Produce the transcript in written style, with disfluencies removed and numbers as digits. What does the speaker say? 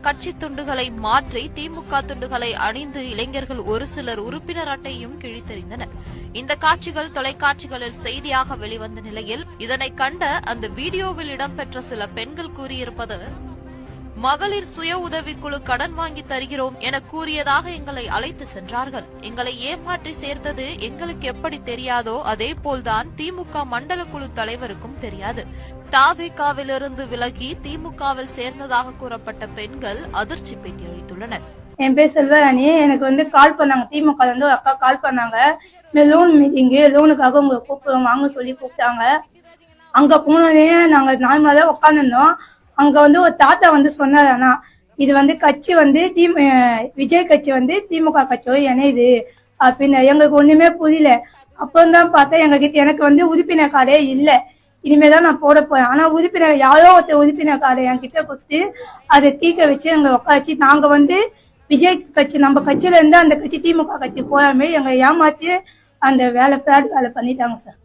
கட்சி துண்டுகளை மாற்றி திமுக துண்டுகளை அணிந்து இளைஞர்கள் ஒரு சிலர் உறுப்பினர் அட்டையும் கிழித்தெறிந்தனர். இந்த காட்சிகள் தொலைக்காட்சிகளில் செய்தியாக வெளிவந்த நிலையில் இதனை கண்ட அந்த வீடியோவில் இடம்பெற்ற சில பெண்கள் கூறியிருப்பது, மகளிர் சுய உதவிக்குழு கடன் வாங்கி தருகிறோம் என கூறியதாக எங்களை அழைத்து சென்றார்கள். எங்களை ஏமாற்றி சேர்த்தது எங்களுக்கு எப்படி தெரியாதோ அதே போல்தான் திமுக மண்டல குழு தலைவருக்கும் தெரியாது. தாவேகாவிலிருந்து விலகி திமுகவில் சேர்ந்ததாக கூறப்பட்ட பெண்கள் அதிர்ச்சி பேட்டி அளித்துள்ளனர். என் பேர் செல்வராணி. எனக்கு கால் பண்ணாங்க, திமுக இருந்து ஒரு அக்கா கால் பண்ணாங்க. லோன் மீட்டிங்கு, லோனுக்காக உங்க கூப்பிடுவோம் வாங்க சொல்லி கூப்பிட்டாங்க. அங்க போனோடனே நாங்க நார்மலா உட்காந்துருந்தோம். அங்க ஒரு தாத்தா சொன்னாரு, இது கட்சி விஜய் கட்சி திமுக கட்சியோட இணையுது அப்படின்னு. எங்களுக்கு ஒண்ணுமே புரியல. அப்பதான் பார்த்தா எனக்கு உறுப்பினர் கார்டே இல்ல. இனிமேதான் நான் போட போறேன். ஆனா உறுப்பினர் யாரோ ஒருத்தர் உறுப்பினர் கார்டை என்கிட்ட கொடுத்து அதை தீக்க வச்சு எங்க உட்காச்சு நாங்க விஜய் கட்சி நம்ம கட்சியில இருந்து அந்த கட்சி திமுக கட்சி போறாமே எங்க ஏமாத்தி அந்த வேலை பண்ணிட்டாங்க சார்.